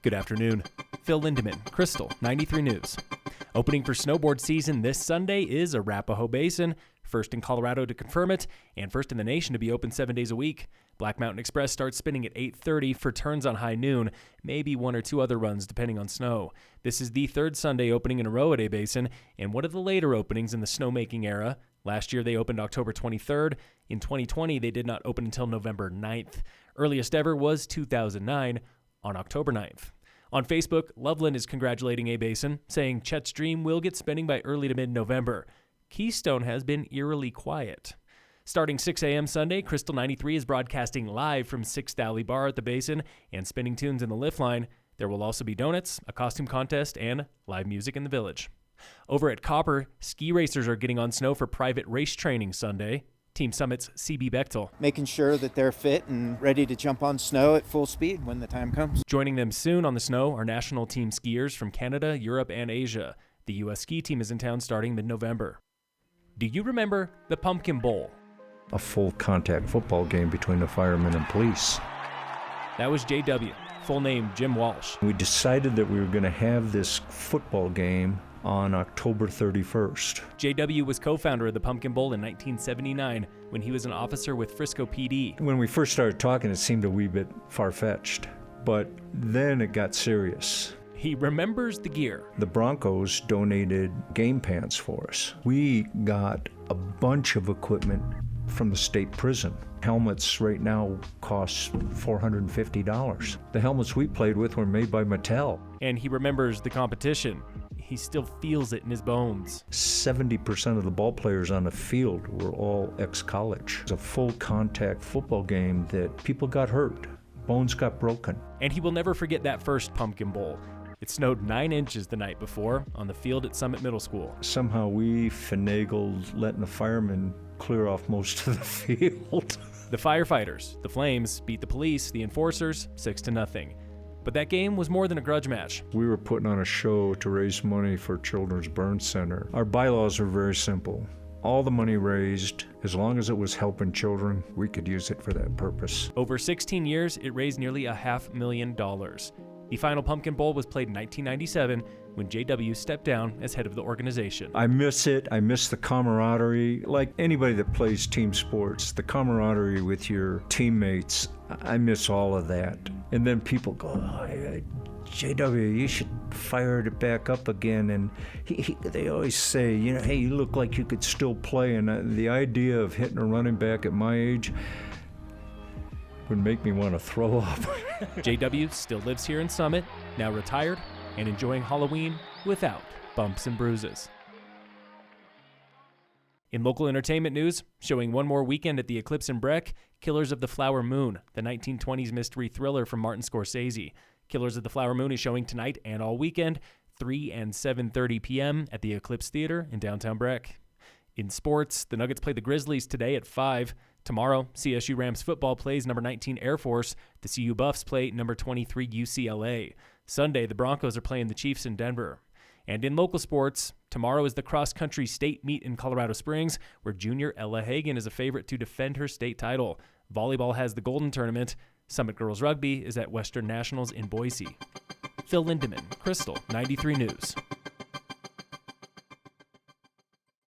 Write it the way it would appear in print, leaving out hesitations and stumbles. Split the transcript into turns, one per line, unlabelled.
Good afternoon. Phil Lindemann, Krystal, 93 News. Opening for snowboard season this Sunday is A-Basin, first in Colorado to confirm it, and first in the nation to be open 7 days a week. Black Mountain Express starts spinning at 8:30 for turns on high noon, maybe one or two other runs depending on snow. This is the third Sunday opening in a row at A-Basin, and one of the later openings in the snowmaking era. Last year they opened October 23rd. In 2020 they did not open until November 9th. Earliest ever was 2009 on October 9th. On Facebook, Loveland is congratulating A-Basin, saying Chet's dream will get spinning by early to mid-November. Keystone has been eerily quiet. Starting 6 a.m. Sunday, Krystal 93 is broadcasting live from 6th Alley Bar at the Basin and spinning tunes in the lift line. There will also be donuts, a costume contest, and live music in the village. Over at Copper, ski racers are getting on snow for private race training Sunday. Team Summit's CB Bechtel.
Making sure that they're fit and ready to jump on snow at full speed when the time comes.
Joining them soon on the snow are national team skiers from Canada, Europe, and Asia. The U.S. ski team is in town starting mid-November. Do you remember the Pumpkin Bowl?
A full contact football game between the firemen and police.
That was JW, full name Jim Walsh.
We decided that we were going to have this football game on October 31st.
JW was co-founder of the Pumpkin Bowl in 1979 when he was an officer with Frisco PD.
When we first started talking, it seemed a wee bit far-fetched, but then it got serious.
He remembers the gear.
The Broncos donated game pants for us. We got a bunch of equipment from the state prison. Helmets right now cost $450. The helmets we played with were made by Mattel.
And he remembers the competition. He still feels it in his bones.
70% of the ball players on the field were all ex-college. It was a full contact football game that people got hurt. Bones got broken.
And he will never forget that first Pumpkin Bowl. It snowed 9 inches the night before on the field at Summit Middle School.
Somehow we finagled letting the firemen clear off most of the field.
The firefighters, the flames, beat the police, the enforcers, 6-0. But that game was more than a grudge match.
We were putting on a show to raise money for Children's Burn Center. Our bylaws are very simple. All the money raised, as long as it was helping children, we could use it for that purpose.
Over 16 years, it raised nearly $500,000. The final Pumpkin Bowl was played in 1997 when JW stepped down as head of the organization.
I miss it. I miss the camaraderie. Like anybody that plays team sports, the camaraderie with your teammates, I miss all of that. And then people go, JW, you should fire it back up again. And they always say, hey, you look like you could still play. And the idea of hitting a running back at my age would make me want to throw up.
JW still lives here in Summit, now retired and enjoying Halloween without bumps and bruises. In local entertainment news, showing one more weekend at the Eclipse in Breck, Killers of the Flower Moon, the 1920s mystery thriller from Martin Scorsese. Killers of the Flower Moon is showing tonight and all weekend, 3 and 7:30 p.m. at the Eclipse Theater in downtown Breck. In sports, the Nuggets play the Grizzlies today at 5. Tomorrow, CSU Rams football plays number 19 Air Force. The CU Buffs play number 23 UCLA. Sunday, the Broncos are playing the Chiefs in Denver. And in local sports, tomorrow is the cross-country state meet in Colorado Springs, where junior Ella Hagan is a favorite to defend her state title. Volleyball has the Golden Tournament. Summit Girls Rugby is at Western Nationals in Boise. Phil Lindemann, Krystal, 93 News.